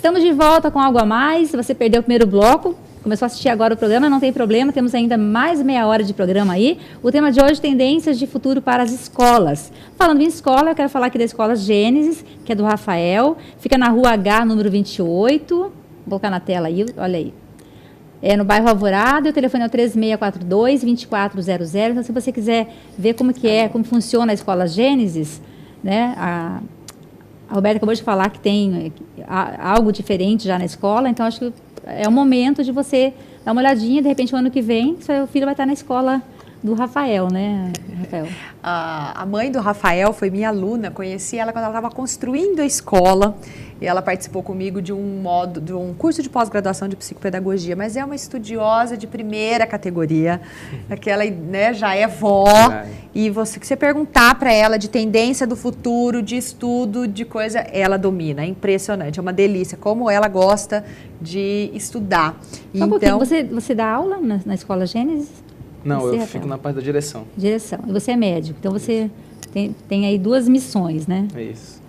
Estamos de volta com Algo a Mais. Se você perdeu o primeiro bloco, começou a assistir agora o programa, não tem problema, temos ainda mais meia hora de programa aí. O tema de hoje, tendências de futuro para as escolas. Falando em escola, eu quero falar aqui da Escola Gênesis, que é do Rafael, fica na Rua H, número 28, vou colocar na tela aí, olha aí. É no bairro Alvorada, o telefone é o 3642-2400, então se você quiser ver como que é, como funciona a Escola Gênesis, né, a Roberta acabou de falar que tem algo diferente já na escola, então acho que é o momento de você dar uma olhadinha, de repente, o ano que vem, seu filho vai estar na escola do Rafael, né, Rafael? A mãe do Rafael foi minha aluna, conheci ela quando ela estava construindo a escola, e ela participou comigo de um curso de pós-graduação de psicopedagogia, mas é uma estudiosa de primeira categoria, aquela, né, já é vó, e que você perguntar para ela de tendência do futuro, de estudo, de coisa, ela domina, é impressionante, é uma delícia, como ela gosta de estudar. Só então, você dá aula na Escola Gênesis? Não, eu fico na parte da direção. Direção. E você é médico, então você tem aí duas missões, né? É isso.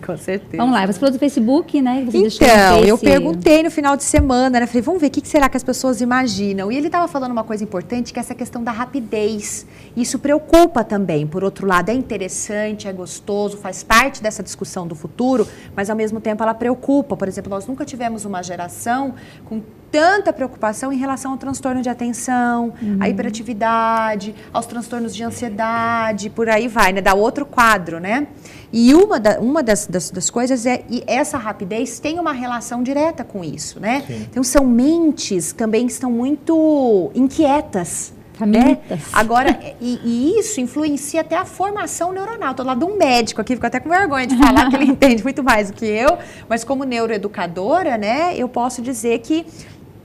Com certeza. Vamos lá, você falou do Facebook, né? Então, eu perguntei no final de semana, né? Falei, vamos ver o que será que as pessoas imaginam. E ele estava falando uma coisa importante, que é essa questão da rapidez. Isso preocupa também. Por outro lado, é interessante, é gostoso, faz parte dessa discussão do futuro, mas ao mesmo tempo ela preocupa. Por exemplo, nós nunca tivemos uma geração com tanta preocupação em relação ao transtorno de atenção, à hiperatividade, aos transtornos de ansiedade, por aí vai, né? Dá outro quadro, né? E uma das coisas e essa rapidez tem uma relação direta com isso, né? Sim. Então, são mentes também que estão muito inquietas. Né? Agora, e isso influencia até a formação neuronal. Estou lá de um médico aqui, fico até com vergonha de falar que ele entende muito mais do que eu, mas como neuroeducadora, né, eu posso dizer que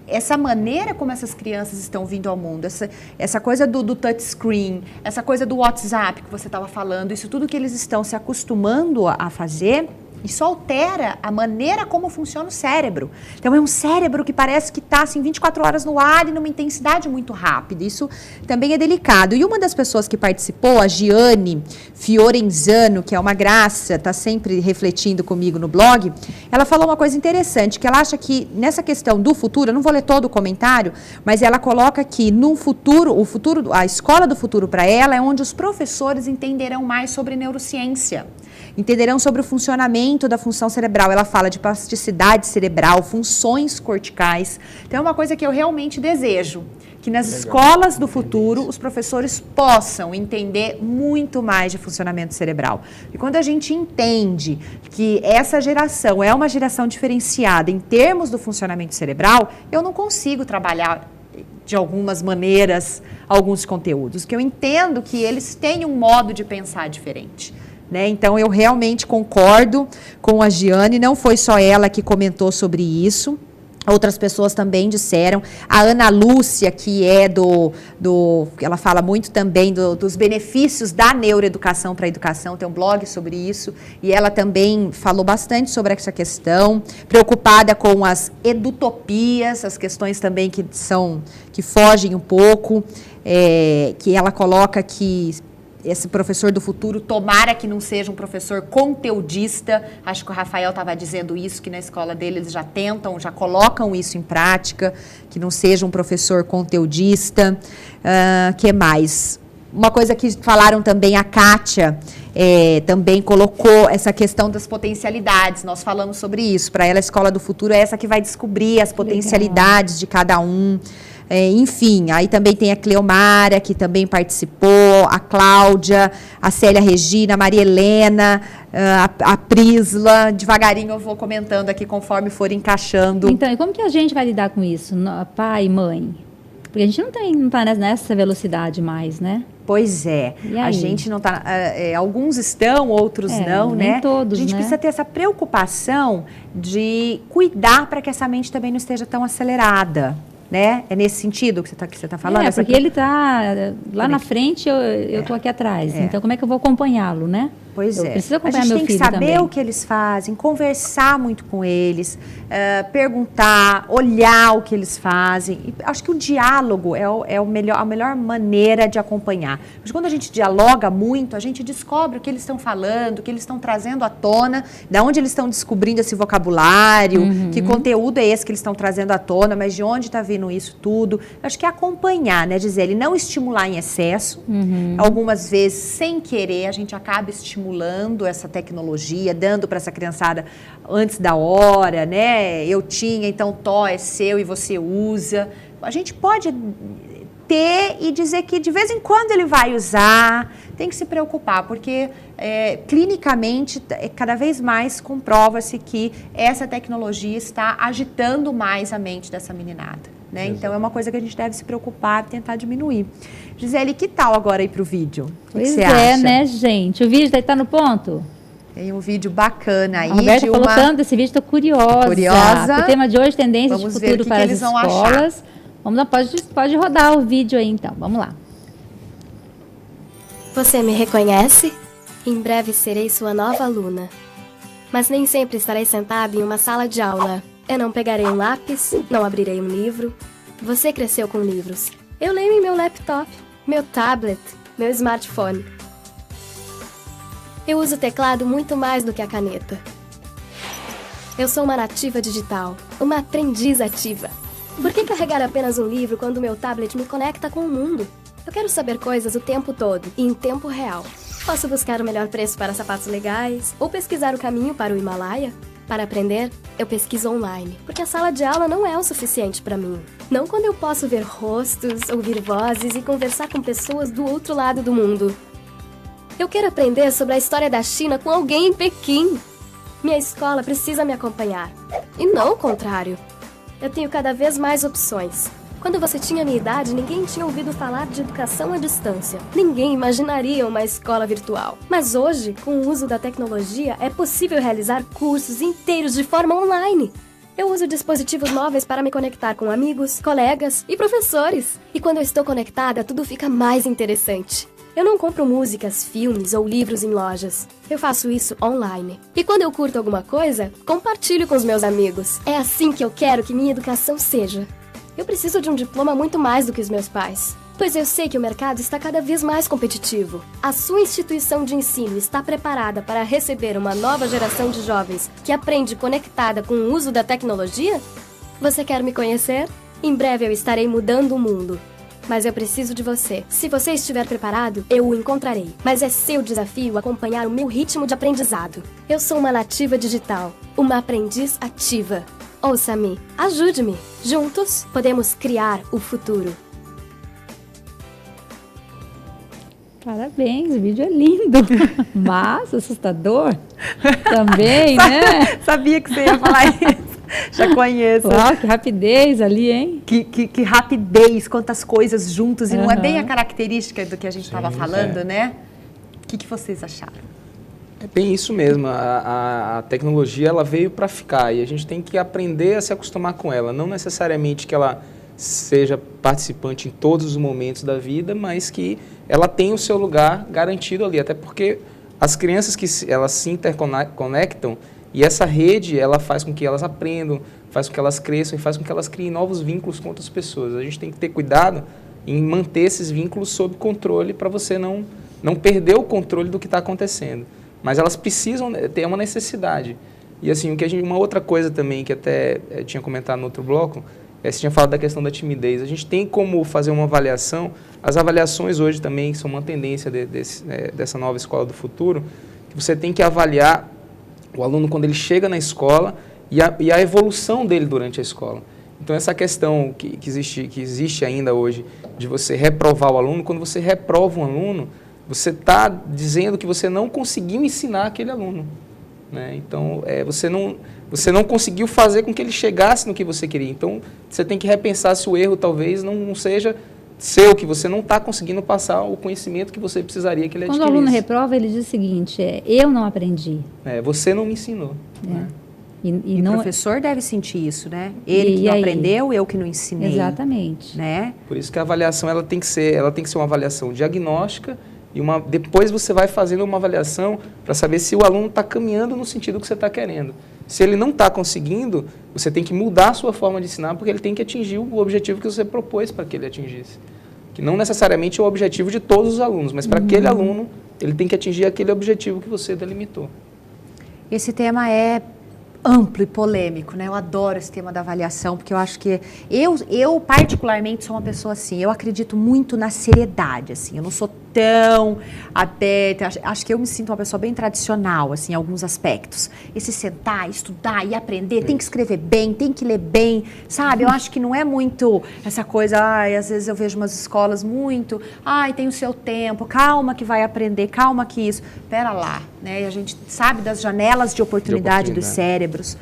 essa maneira como essas crianças estão vindo ao mundo, essa coisa do touchscreen, essa coisa do WhatsApp que você estava falando, isso tudo que eles estão se acostumando a fazer, isso altera a maneira como funciona o cérebro. Então, é um cérebro que parece que está assim, 24 horas no ar e numa intensidade muito rápida. Isso também é delicado. E uma das pessoas que participou, a Giane Fiorenzano, que é uma graça, está sempre refletindo comigo no blog, ela falou uma coisa interessante, que ela acha que nessa questão do futuro, eu não vou ler todo o comentário, mas ela coloca que no futuro, a escola do futuro para ela é onde os professores entenderão mais sobre neurociência. Entenderão sobre o funcionamento da função cerebral. Ela fala de plasticidade cerebral, funções corticais. Então, é uma coisa que eu realmente desejo, que nas escolas do futuro os professores possam entender muito mais de funcionamento cerebral. E quando a gente entende que essa geração é uma geração diferenciada em termos do funcionamento cerebral, eu não consigo trabalhar de algumas maneiras alguns conteúdos, que eu entendo que eles têm um modo de pensar diferente. Né? Então, eu realmente concordo com a Giane, não foi só ela que comentou sobre isso, outras pessoas também disseram. A Ana Lúcia, que é ela fala muito também dos benefícios da neuroeducação para a educação, tem um blog sobre isso, e ela também falou bastante sobre essa questão, preocupada com as edutopias, as questões também que fogem um pouco, que ela coloca que esse professor do futuro, tomara que não seja um professor conteudista. Acho que o Rafael estava dizendo isso, que na escola dele eles já colocam isso em prática, que não seja um professor conteudista. Que mais? Uma coisa que falaram também, a Kátia também colocou essa questão das potencialidades. Nós falamos sobre isso. Para ela, a escola do futuro é essa que vai descobrir as potencialidades de cada um. Enfim, aí também tem a Cleomara, que também participou, a Cláudia, a Célia Regina, a Maria Helena, a Prisla. Devagarinho eu vou comentando aqui conforme for encaixando. Então, e como que a gente vai lidar com isso, pai e mãe? Porque a gente não está nessa velocidade mais, né? Pois é, a gente não está, alguns estão, outros não, nem né? Todos, a gente precisa ter essa preocupação de cuidar para que essa mente também não esteja tão acelerada. Né? É nesse sentido que você está falando? Porque ele está lá na frente, eu estou aqui atrás. Então, como é que eu vou acompanhá-lo, né? Pois é. Preciso acompanhar a gente meu tem que filho saber também. o que eles fazem, conversar muito com eles, perguntar, olhar o que eles fazem. E acho que o diálogo é a melhor maneira de acompanhar. Mas quando a gente dialoga muito, a gente descobre o que eles estão falando, o que eles estão trazendo à tona, de onde eles estão descobrindo esse vocabulário, que conteúdo é esse que eles estão trazendo à tona, mas de onde está vindo isso tudo. Acho que é acompanhar, né, Gisele? Não estimular em excesso. Algumas vezes, sem querer, a gente acaba estimulando essa tecnologia, dando para essa criançada antes da hora, né? Eu tinha, então é seu e você usa. A gente pode ter e dizer que de vez em quando ele vai usar, tem que se preocupar, porque clinicamente, cada vez mais comprova-se que essa tecnologia está agitando mais a mente dessa meninada. Né? Então, é uma coisa que a gente deve se preocupar e tentar diminuir. Gisele, que tal agora ir para o vídeo? Pois você acha? Né, gente? O vídeo está no ponto? Tem um vídeo bacana aí. A Roberta falou tanto desse vídeo, estou curiosa. Curiosa. O tema de hoje, tendências de futuro para as escolas. Vamos lá, pode rodar o vídeo aí, então. Vamos lá. Você me reconhece? Em breve serei sua nova aluna. Mas nem sempre estarei sentada em uma sala de aula. Eu não pegarei um lápis, não abrirei um livro. Você cresceu com livros. Eu leio em meu laptop, meu tablet, meu smartphone. Eu uso o teclado muito mais do que a caneta. Eu sou uma nativa digital, uma aprendiz ativa. Por que carregar apenas um livro quando meu tablet me conecta com o mundo? Eu quero saber coisas o tempo todo e em tempo real. Posso buscar o melhor preço para sapatos legais ou pesquisar o caminho para o Himalaia? Para aprender, eu pesquiso online, porque a sala de aula não é o suficiente para mim. Não quando eu posso ver rostos, ouvir vozes e conversar com pessoas do outro lado do mundo. Eu quero aprender sobre a história da China com alguém em Pequim. Minha escola precisa me acompanhar. E não o contrário. Eu tenho cada vez mais opções. Quando você tinha minha idade, ninguém tinha ouvido falar de educação à distância. Ninguém imaginaria uma escola virtual. Mas hoje, com o uso da tecnologia, é possível realizar cursos inteiros de forma online. Eu uso dispositivos móveis para me conectar com amigos, colegas e professores. E quando eu estou conectada, tudo fica mais interessante. Eu não compro músicas, filmes ou livros em lojas. Eu faço isso online. E quando eu curto alguma coisa, compartilho com os meus amigos. É assim que eu quero que minha educação seja. Eu preciso de um diploma muito mais do que os meus pais, pois eu sei que o mercado está cada vez mais competitivo. A sua instituição de ensino está preparada para receber uma nova geração de jovens que aprende conectada com o uso da tecnologia? Você quer me conhecer? Em breve eu estarei mudando o mundo. Mas eu preciso de você. Se você estiver preparado, eu o encontrarei. Mas é seu desafio acompanhar o meu ritmo de aprendizado. Eu sou uma nativa digital, uma aprendiz ativa. Ouça-me, ajude-me. Juntos, podemos criar o futuro. Parabéns, o vídeo é lindo. Mas assustador também, né? Sabia que você ia falar isso. Já conheço. Uau, que rapidez ali, hein? Que rapidez, quantas coisas juntas. E não é bem a característica do que a gente estava falando, né? O que vocês acharam? É bem isso mesmo, a tecnologia ela veio para ficar e a gente tem que aprender a se acostumar com ela, não necessariamente que ela seja participante em todos os momentos da vida, mas que ela tenha o seu lugar garantido ali, até porque as crianças elas se interconectam e essa rede ela faz com que elas aprendam, faz com que elas cresçam e faz com que elas criem novos vínculos com outras pessoas. A gente tem que ter cuidado em manter esses vínculos sob controle para você não perder o controle do que está acontecendo. Mas elas precisam ter uma necessidade. E assim, uma outra coisa também que até tinha comentado no outro bloco, você tinha falado da questão da timidez. A gente tem como fazer uma avaliação, as avaliações hoje também são uma tendência dessa nova escola do futuro, que você tem que avaliar o aluno quando ele chega na escola e a evolução dele durante a escola. Então essa questão que existe ainda hoje de você reprovar o aluno, quando você reprova um aluno, você está dizendo que você não conseguiu ensinar aquele aluno. Né? Então, você não conseguiu fazer com que ele chegasse no que você queria. Então, você tem que repensar se o erro talvez não seja seu, que você não está conseguindo passar o conhecimento que você precisaria que ele adquirisse. Quando o aluno reprova, ele diz o seguinte, eu não aprendi. Você não me ensinou. Né? E o professor deve sentir isso, né? Ele que não aprendeu, eu que não ensinei. Exatamente. Né? Por isso que a avaliação ela tem que ser uma avaliação diagnóstica E depois você vai fazendo uma avaliação para saber se o aluno está caminhando no sentido que você está querendo. Se ele não está conseguindo, você tem que mudar a sua forma de ensinar, porque ele tem que atingir o objetivo que você propôs para que ele atingisse. Que não necessariamente é o objetivo de todos os alunos, mas para aquele aluno, ele tem que atingir aquele objetivo que você delimitou. Esse tema é amplo e polêmico, né? Eu adoro esse tema da avaliação, porque eu acho que eu particularmente sou uma pessoa assim, eu acredito muito na seriedade, assim, eu não sou tão aberta, acho que eu me sinto uma pessoa bem tradicional, assim, em alguns aspectos. Esse sentar, estudar e aprender, tem que escrever bem, tem que ler bem, sabe? Eu acho que não é muito essa coisa, às vezes eu vejo umas escolas muito, tem o seu tempo, calma que vai aprender, calma que isso, pera lá, né? E a gente sabe das janelas de oportunidade dos cérebros,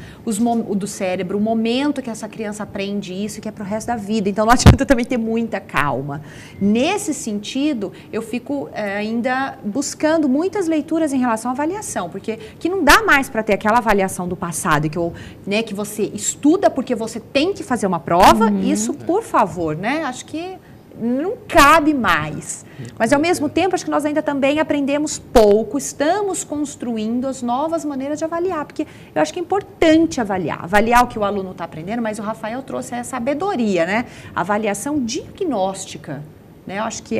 do cérebro, o momento que essa criança aprende isso, que é pro resto da vida, então não adianta também ter muita calma. Nesse sentido, eu fico ainda buscando muitas leituras em relação à avaliação, porque que não dá mais para ter aquela avaliação do passado, que você estuda porque você tem que fazer uma prova, isso, por favor, né? Acho que não cabe mais. Mas, ao mesmo tempo, acho que nós ainda também aprendemos pouco, estamos construindo as novas maneiras de avaliar, porque eu acho que é importante avaliar o que o aluno está aprendendo, mas o Rafael trouxe essa sabedoria, né? Avaliação diagnóstica. Né? Eu acho que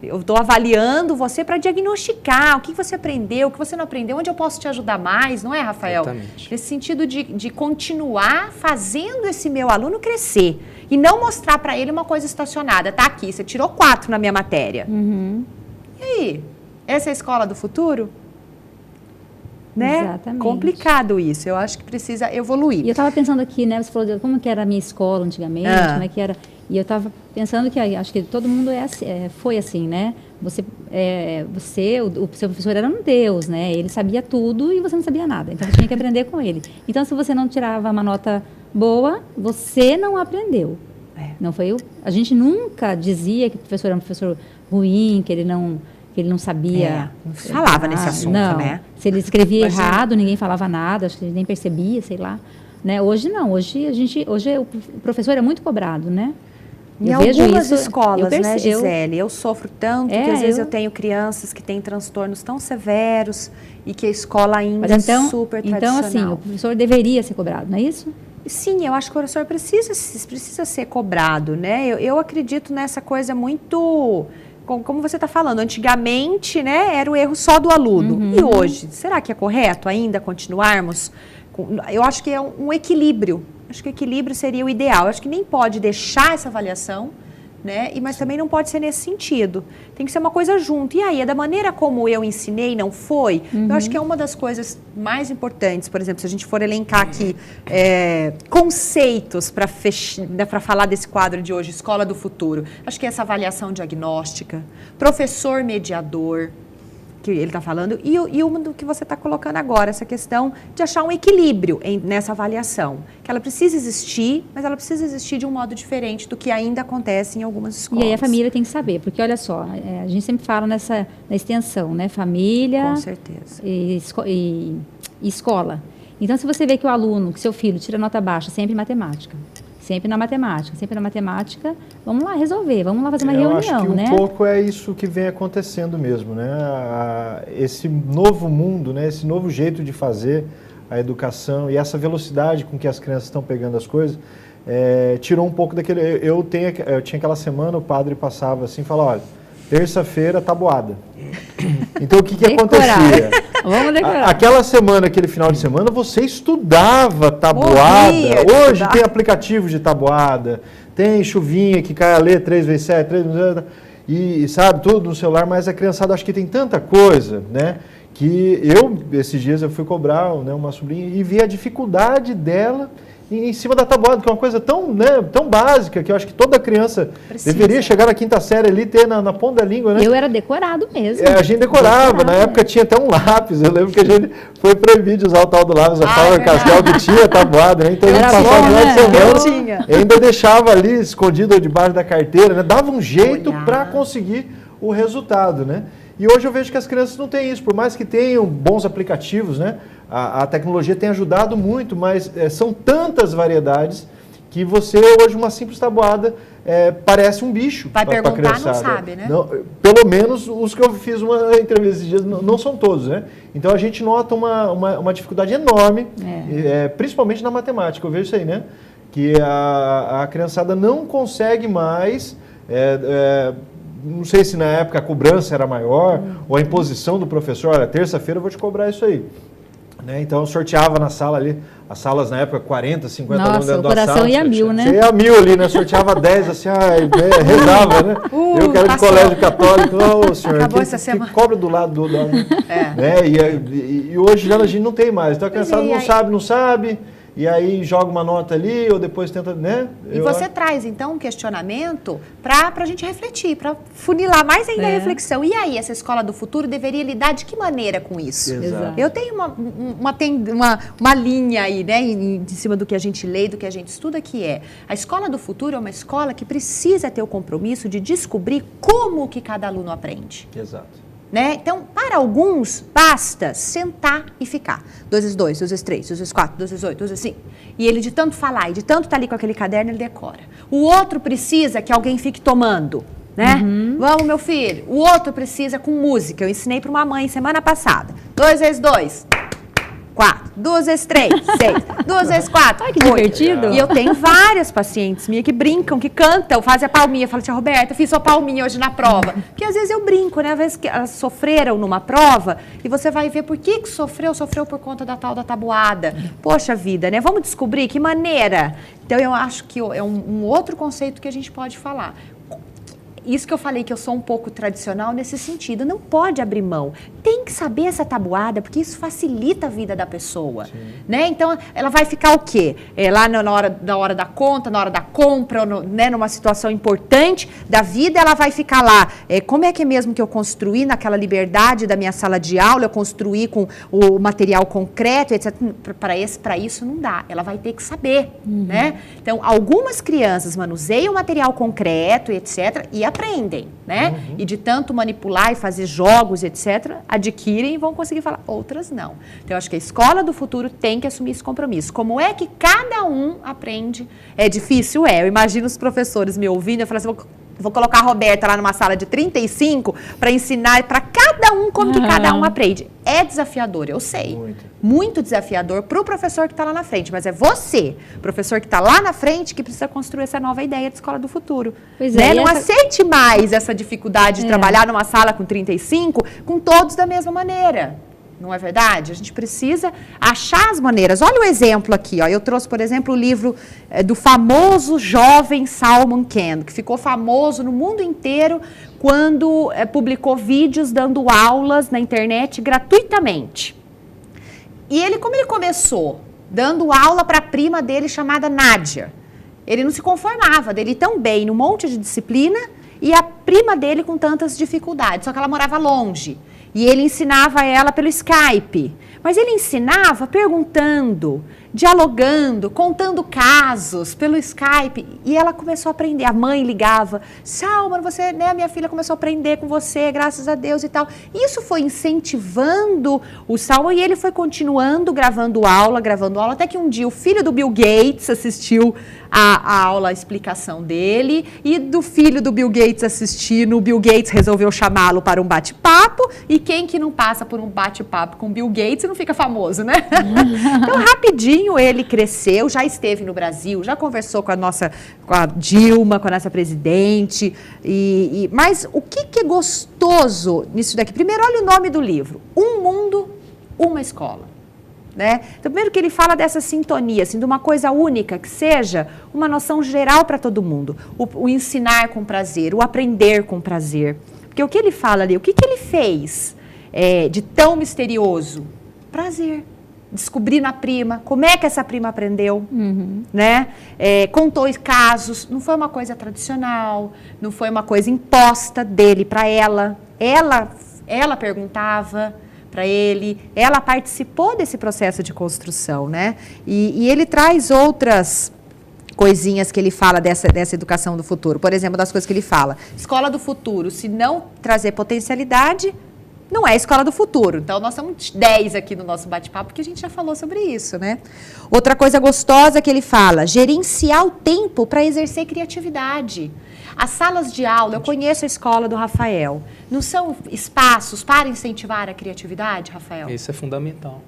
eu estou avaliando você para diagnosticar o que você aprendeu, o que você não aprendeu, onde eu posso te ajudar mais, não é, Rafael? Exatamente. Nesse sentido de continuar fazendo esse meu aluno crescer e não mostrar para ele uma coisa estacionada. Tá aqui, você tirou 4 na minha matéria. E aí? Essa é a escola do futuro? Né? Exatamente. Complicado isso, eu acho que precisa evoluir. E eu estava pensando aqui, né, você falou de como que era a minha escola antigamente, como é que era, e eu estava pensando que acho que todo mundo foi assim, né, o seu professor era um deus, né, ele sabia tudo e você não sabia nada, então você tinha que aprender com ele. Então, se você não tirava uma nota boa, você não aprendeu. Não foi a gente nunca dizia que o professor era um professor ruim, que ele não sabia. Não falava nesse assunto, né? Se ele escrevia errado, ninguém falava nada, acho que ele nem percebia, sei lá. Né? Hoje não, hoje o professor é muito cobrado, né? Em algumas escolas, né, Gisele? Eu sofro tanto que às vezes eu tenho crianças que têm transtornos tão severos e que a escola ainda é super tradicional. Então, assim, o professor deveria ser cobrado, não é isso? Sim, eu acho que o professor precisa ser cobrado, né? Eu acredito nessa coisa muito... Como você está falando, antigamente, né, era o erro só do aluno. E hoje, será que é correto ainda continuarmos? Eu acho que é um equilíbrio. Acho que o equilíbrio seria o ideal. Eu acho que nem pode deixar essa avaliação, né? Mas também não pode ser nesse sentido. Tem que ser uma coisa junto. E aí, é da maneira como eu ensinei, não foi? Eu acho que é uma das coisas mais importantes. Por exemplo, se a gente for elencar aqui conceitos para falar desse quadro de hoje, Escola do Futuro. Acho que é essa avaliação diagnóstica, professor mediador, que ele está falando, e uma do que você está colocando agora, essa questão de achar um equilíbrio nessa avaliação. Que ela precisa existir, mas ela precisa existir de um modo diferente do que ainda acontece em algumas escolas. E aí a família tem que saber, porque olha só, a gente sempre fala na extensão, né? Família. Com certeza. E escola. Então, se você vê que o aluno, que seu filho tira nota baixa sempre em matemática, sempre na matemática, vamos lá resolver, vamos lá fazer uma reunião, acho que né? Um pouco é isso que vem acontecendo mesmo, né? Esse novo mundo, né? Esse novo jeito de fazer a educação e essa velocidade com que as crianças estão pegando as coisas, tirou um pouco daquele... Eu tinha aquela semana, o padre passava assim e falava, olha, terça-feira, tabuada. Então, o que acontecia? Vamos decorar. Aquela semana, aquele final de semana, você estudava tabuada. Hoje tem aplicativos de tabuada, tem chuvinha que cai a ler 3 vezes 7, 3 vezes 7, e sabe, tudo no celular, mas a criançada acho que tem tanta coisa, né? Que esses dias eu fui cobrar, né, uma sobrinha e vi a dificuldade dela em cima da tabuada, que é uma coisa tão básica, que eu acho que toda criança deveria chegar na 5ª série ali, ter na ponta da língua, né? Eu era decorado mesmo. A gente decorava, na época tinha até um lápis, eu lembro que a gente foi proibido de usar o tal do lápis, a Faber-Castell que tinha tabuada, né? Então a gente passava o semana, e ainda deixava ali escondido debaixo da carteira, né? Dava um jeito para conseguir o resultado, né? E hoje eu vejo que as crianças não têm isso, por mais que tenham bons aplicativos, né? A tecnologia tem ajudado muito, mas são tantas variedades que você, hoje, uma simples tabuada, parece um bicho. Vai perguntar, não sabe, né? Não, pelo menos os que eu fiz uma entrevista esses dias, não são todos, né? Então a gente nota uma dificuldade enorme, principalmente na matemática, eu vejo isso aí, né? Que a criançada não consegue mais, não sei se na época a cobrança era maior, ou a imposição do professor, olha, terça-feira eu vou te cobrar isso aí. Né? Então eu sorteava na sala ali, as salas na época 40, 50 alunos dentro da sala. Nossa, o coração ia mil, né? Você ia 1000 ali, né? Sorteava 10, assim, rezava, né? Eu quero de colégio católico, ô senhor, que cobra do lado do lado. Né? E hoje já a gente não tem mais, então a criançada não sabe, e aí joga uma nota ali, ou depois tenta, né? E você traz, então, um questionamento para a gente refletir, para funilar mais ainda a reflexão. E aí, essa escola do futuro deveria lidar de que maneira com isso? Exato. Eu tenho uma linha aí, né, em cima do que a gente lê, do que a gente estuda, que é a escola do futuro é uma escola que precisa ter o compromisso de descobrir como que cada aluno aprende. Exato. Né? Então, para alguns, basta sentar e ficar. 2 vezes 2, 2 vezes 3, 2 vezes 4, 2 vezes 8, 2 vezes 5. E ele, de tanto falar e de tanto estar ali com aquele caderno, ele decora. O outro precisa que alguém fique tomando, né? Vamos, meu filho. O outro precisa com música. Eu ensinei para uma mãe semana passada. 2 vezes 2. 4, 2 vezes 3, 6, 2 vezes 4. Ai, que 8. Divertido. E eu tenho várias pacientes minhas que brincam, que cantam, fazem a palminha. Eu falo, tia Roberta, eu fiz sua palminha hoje na prova. Porque às vezes eu brinco, né? Às vezes que elas sofreram numa prova e você vai ver por que sofreu por conta da tal da tabuada. Poxa vida, né? Vamos descobrir que maneira. Então eu acho que é um outro conceito que a gente pode falar. Isso que eu falei que eu sou um pouco tradicional nesse sentido, não pode abrir mão. Tem que saber essa tabuada, porque isso facilita a vida da pessoa, né? Então, ela vai ficar o quê? Lá na hora da conta, na hora da compra, né, numa situação importante da vida, ela vai ficar lá. Como é que é mesmo que eu construí naquela liberdade da minha sala de aula, eu construí com o material concreto, etc. Para isso não dá, ela vai ter que saber, né? Então, algumas crianças manuseiam material concreto, etc., e aprendem, né? E de tanto manipular e fazer jogos, etc., adquirem e vão conseguir falar. Outras não. Então, eu acho que a escola do futuro tem que assumir esse compromisso. Como é que cada um aprende? É difícil? Eu imagino os professores me ouvindo, eu falo assim, vou colocar a Roberta lá numa sala de 35 para ensinar para cada um como que cada um aprende. É desafiador, eu sei. Muito desafiador para o professor que está lá na frente, mas é você, professor que está lá na frente, que precisa construir essa nova ideia de escola do futuro. Pois né? Não aceite mais essa dificuldade de trabalhar numa sala com 35, com todos da mesma maneira. Não é verdade? A gente precisa achar as maneiras. Olha o exemplo aqui. Ó. Eu trouxe, por exemplo, o livro do famoso jovem Salman Khan, que ficou famoso no mundo inteiro quando publicou vídeos dando aulas na internet gratuitamente. E ele, como ele começou dando aula para a prima dele chamada Nádia, ele não se conformava dele tão bem num monte de disciplina e a prima dele com tantas dificuldades, só que ela morava longe. E ele ensinava ela pelo Skype. Mas ele ensinava perguntando, dialogando, contando casos pelo Skype. E ela começou a aprender. A mãe ligava, Salman, você, né, a minha filha começou a aprender com você, graças a Deus e tal. Isso foi incentivando o Salman e ele foi continuando gravando aula, até que um dia o filho do Bill Gates assistiu a aula, a explicação dele, e do filho do Bill Gates assistindo, o Bill Gates resolveu chamá-lo para um bate-papo, e quem que não passa por um bate-papo com o Bill Gates não fica famoso, né? Então, rapidinho ele cresceu, já esteve no Brasil, já conversou com a Dilma, com a nossa presidente, mas o que é gostoso nisso daqui? Primeiro, olha o nome do livro, Um Mundo, Uma Escola. Né? Então, primeiro que ele fala dessa sintonia, assim, de uma coisa única, que seja uma noção geral para todo mundo. O ensinar com prazer, o aprender com prazer. Porque o que ele fala ali, o que ele fez de tão misterioso? Prazer. Descobrir na prima, como é que essa prima aprendeu, né? Contou casos, não foi uma coisa tradicional, não foi uma coisa imposta dele para ela. Ela perguntava para ele, ela participou desse processo de construção, né? E ele traz outras coisinhas que ele fala dessa educação do futuro. Por exemplo, das coisas que ele fala, escola do futuro, se não trazer potencialidade, não é a escola do futuro. Então, nós somos 10 aqui no nosso bate-papo, porque a gente já falou sobre isso, né? Outra coisa gostosa que ele fala, gerenciar o tempo para exercer criatividade. As salas de aula, eu conheço a escola do Rafael, não são espaços para incentivar a criatividade, Rafael? Isso é fundamental.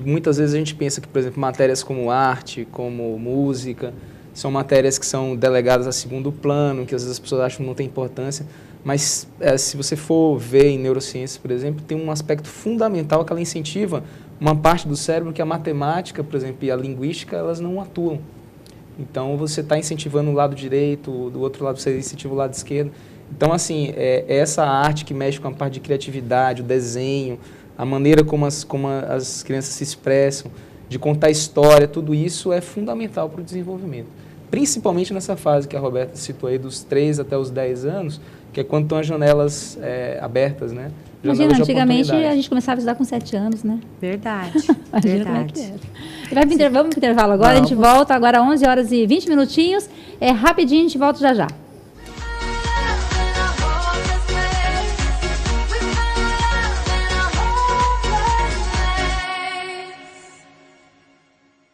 Muitas vezes a gente pensa que, por exemplo, matérias como arte, como música, são matérias que são delegadas a segundo plano, que às vezes as pessoas acham que não tem importância, mas se você for ver em neurociências, por exemplo, tem um aspecto fundamental que ela incentiva uma parte do cérebro que a matemática, por exemplo, e a linguística, elas não atuam. Então, você está incentivando o lado direito, do outro lado você incentiva o lado esquerdo. Então, assim, essa arte que mexe com a parte de criatividade, o desenho, a maneira como as crianças se expressam, de contar história, tudo isso é fundamental para o desenvolvimento. Principalmente nessa fase que a Roberta citou aí, dos 3 até os 10 anos, que é quando estão as janelas abertas, né? Imagina, antigamente a gente começava a estudar com 7 anos, né? Verdade, verdade. Como é que era. Vamos para o intervalo agora, a gente volta agora 11 horas e 20 minutinhos. Rapidinho, a gente volta já já.